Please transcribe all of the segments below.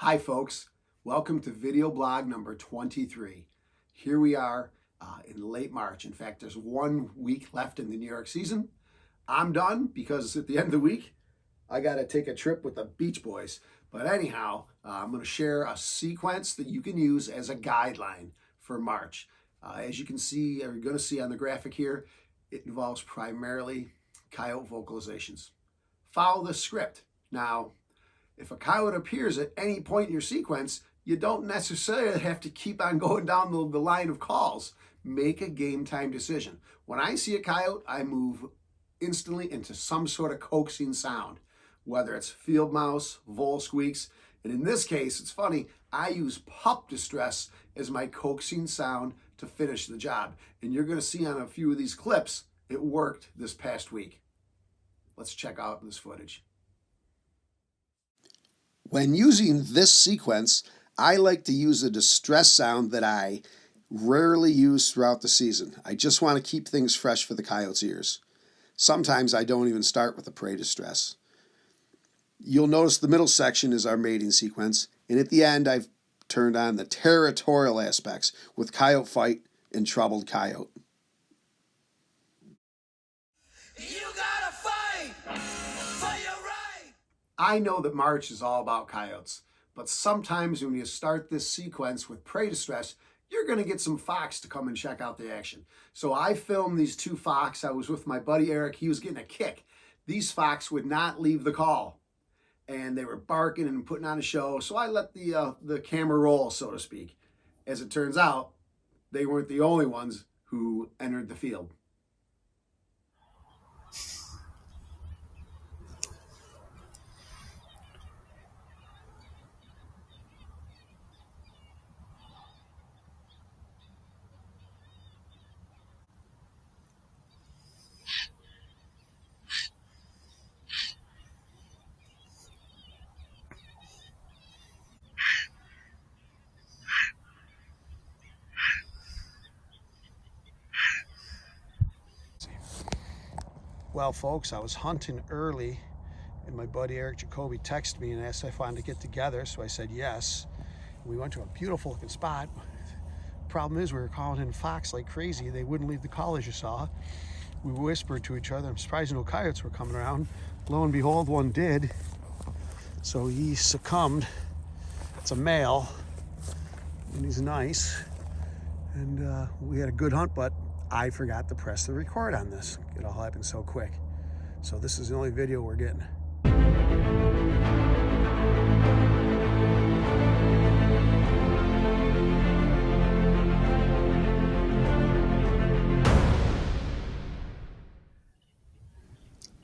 Hi folks, welcome to video blog number 23. Here we are in late March. In fact, there's 1 week left in the New York season. I'm done because at the end of the week, I got to take a trip with the Beach Boys. But anyhow, I'm going to share a sequence that you can use as a guideline for March. As you can see, or you're going to see on the graphic here, it involves primarily coyote vocalizations. Follow the script. Now, if a coyote appears at any point in your sequence, you don't necessarily have to keep on going down the line of calls. Make a game time decision. When I see a coyote, I move instantly into some sort of coaxing sound, whether it's field mouse, vole squeaks, and in this case, it's funny, I use pup distress as my coaxing sound to finish the job. And you're going to see on a few of these clips, it worked this past week. Let's check out this footage. When using this sequence, I like to use a distress sound that I rarely use throughout the season. I just want to keep things fresh for the coyote's ears. Sometimes I don't even start with the prey distress. You'll notice the middle section is our mating sequence, and at the end I've turned on the territorial aspects with coyote fight and troubled coyote. You gotta fight for your right. I know that March is all about coyotes, but sometimes when you start this sequence with prey distress, you're going to get some fox to come and check out the action. So I filmed these 2 fox. I was with my buddy Eric. He was getting a kick. These fox would not leave the call, and they were barking and putting on a show. So I let the camera roll, so to speak. As it turns out, they weren't the only ones who entered the field. Well, folks, I was hunting early, and my buddy Eric Jacoby texted me and asked if I wanted to get together, so I said yes. We went to a beautiful looking spot. Problem is, we were calling in fox like crazy. They wouldn't leave the call, as you saw. We whispered to each other. I'm surprised no coyotes were coming around. Lo and behold, one did. So he succumbed. It's a male, and he's nice. And we had a good hunt, but I forgot to press the record on this. It all happened so quick. So this is the only video we're getting.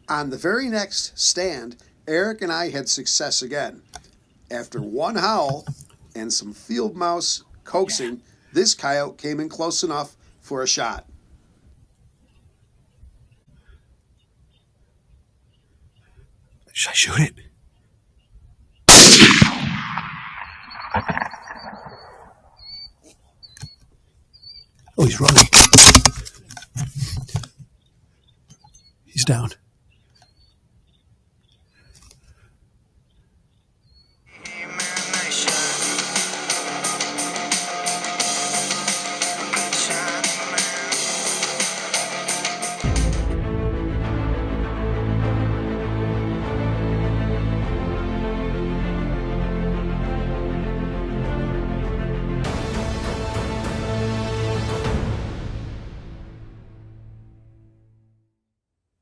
On the very next stand, Eric and I had success again. After 1 howl and some field mouse coaxing, this coyote came in close enough for a shot. Should I shoot it? Oh, he's running. He's down.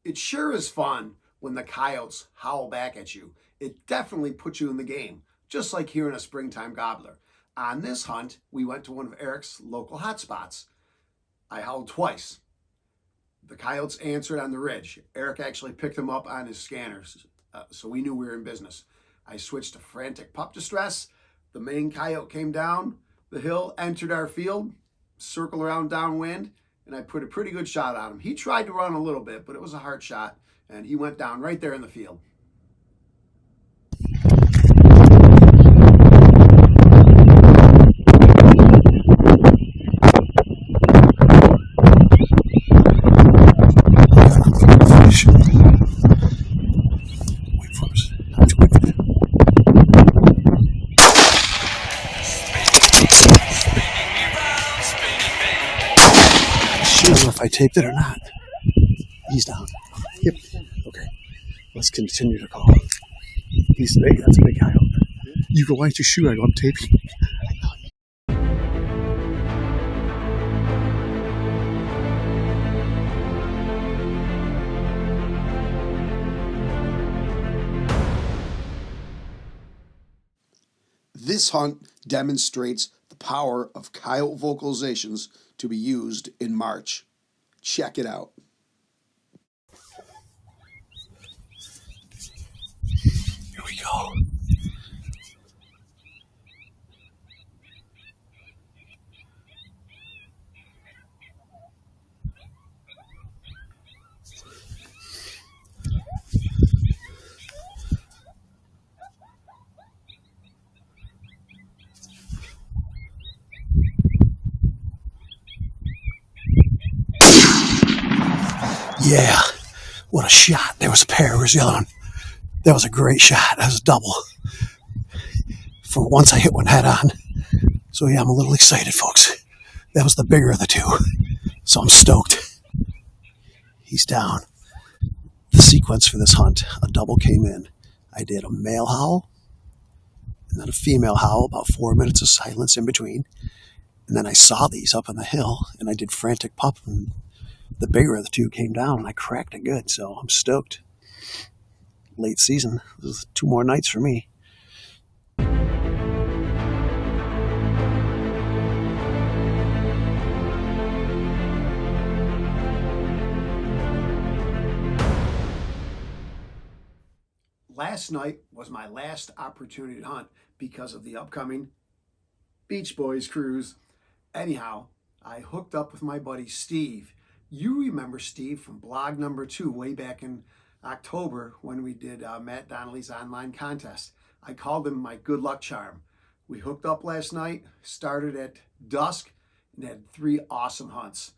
It sure is fun when the coyotes howl back at you. It definitely puts you in the game, just like hearing a springtime gobbler. On this hunt, we went to one of Eric's local hotspots. I howled twice. The coyotes answered on the ridge. Eric actually picked them up on his scanners, so we knew we were in business. I switched to frantic pup distress. The main coyote came down the hill, entered our field, circled around downwind, and I put a pretty good shot on him. He tried to run a little bit, but it was a hard shot, and he went down right there in the field. Wait for us. don't know if I taped it or not. He's down. Yep. Okay. Let's continue to call. He's big. That's a big coyote. You go wipe your shoe. I go, I'm taping. This hunt demonstrates the power of coyote vocalizations to be used in March. Check it out. Here we go. Yeah, what a shot. There was a pair. Where's the other one? That was a great shot. That was a double. For once I hit one head on. So yeah, I'm a little excited, folks. That was the bigger of the two. So I'm stoked. He's down. The sequence for this hunt, a double came in. I did a male howl, and then a female howl, about 4 minutes of silence in between. And then I saw these up on the hill, and I did frantic pup, and the bigger of the two came down, and I cracked it good, so I'm stoked. Late season. This is 2 more nights for me. Last night was my last opportunity to hunt because of the upcoming Beach Boys cruise. Anyhow, I hooked up with my buddy Steve. You remember Steve from blog number 2 way back in October when we did Matt Donnelly's online contest. I called him my good luck charm. We hooked up last night, started at dusk, and had 3 awesome hunts.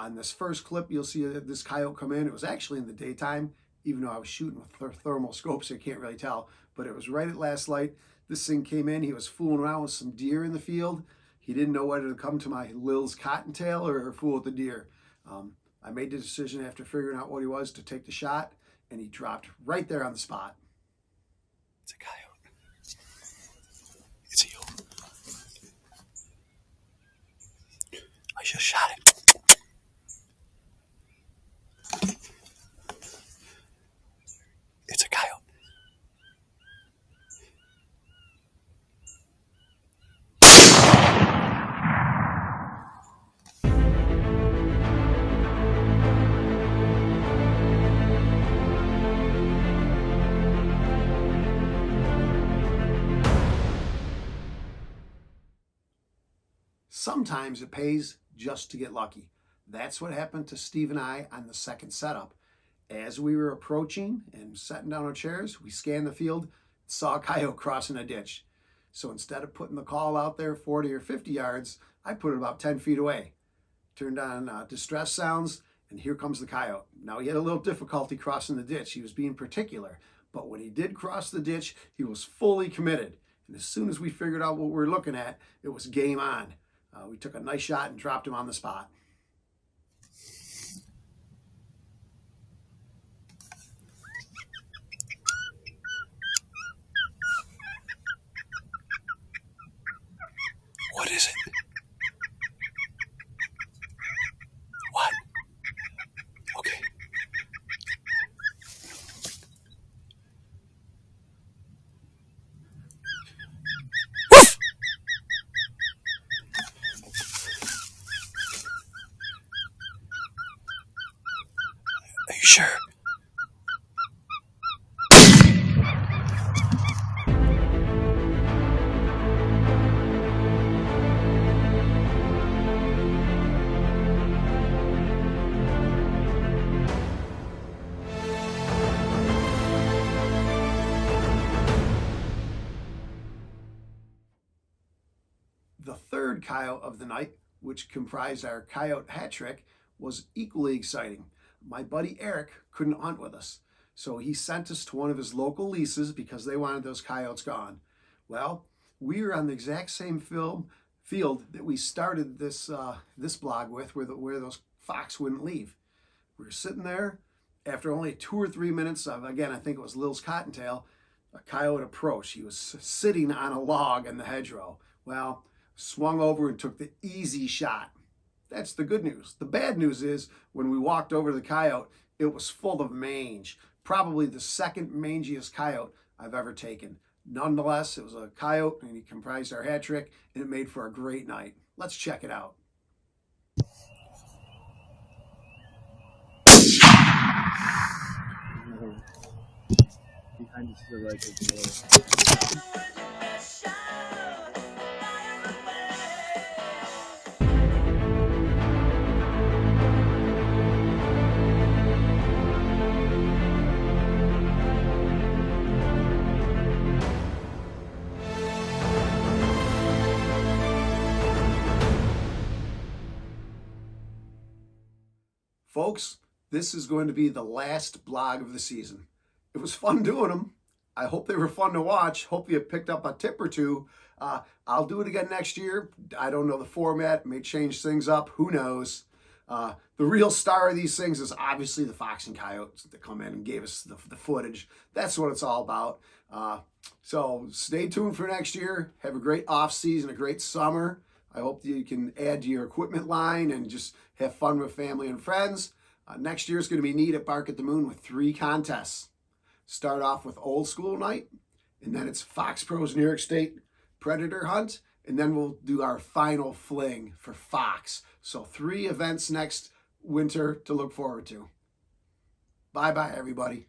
In this first clip, you'll see this coyote come in. It was actually in the daytime, even though I was shooting with thermal scopes, so you can't really tell, but it was right at last light. This thing came in. He was fooling around with some deer in the field. He didn't know whether to come to my Lil's cottontail or fool with the deer. I made the decision after figuring out what he was to take the shot, and he dropped right there on the spot. It's a coyote. It's a yoke. I just shot it. It's a coyote. Sometimes it pays just to get lucky. That's what happened to Steve and I on the second setup. As we were approaching and setting down our chairs, we scanned the field, saw a coyote crossing a ditch. So instead of putting the call out there 40 or 50 yards, I put it about 10 feet away. Turned on distress sounds, and here comes the coyote. Now, he had a little difficulty crossing the ditch. He was being particular. But when he did cross the ditch, he was fully committed. And as soon as we figured out what we were looking at, it was game on. We took a nice shot and dropped him on the spot. What is it? What? Okay. Woof! Are you sure? The third coyote of the night, which comprised our coyote hat trick, was equally exciting. My buddy Eric couldn't hunt with us, so he sent us to one of his local leases because they wanted those coyotes gone. Well, we were on the exact same field that we started this blog with, where those fox wouldn't leave. We were sitting there. After only 2 or 3 minutes of, again, I think it was Lil's cottontail, a coyote approached. He was sitting on a log in the hedgerow. Well, swung over and took the easy shot. That's the good news. The bad news is when we walked over to the coyote, it was full of mange. Probably the second mangiest coyote I've ever taken. Nonetheless, it was a coyote and he comprised our hat trick and it made for a great night. Let's check it out. Behind the right as well. Folks, this is going to be the last blog of the season. It was fun doing them. I hope they were fun to watch. Hope you picked up a tip or two. I'll do it again next year. I don't know the format. May change things up. Who knows? The real star of these things is obviously the fox and coyotes that come in and gave us the footage. That's what it's all about. So stay tuned for next year. Have a great off season, a great summer. I hope that you can add to your equipment line and just have fun with family and friends. Next year is going to be neat at Bark at the Moon with 3 contests. Start off with old school night, and then it's Fox Pros New York State Predator Hunt, and then we'll do our final fling for fox. So 3 events next winter to look forward to. Bye-bye, everybody.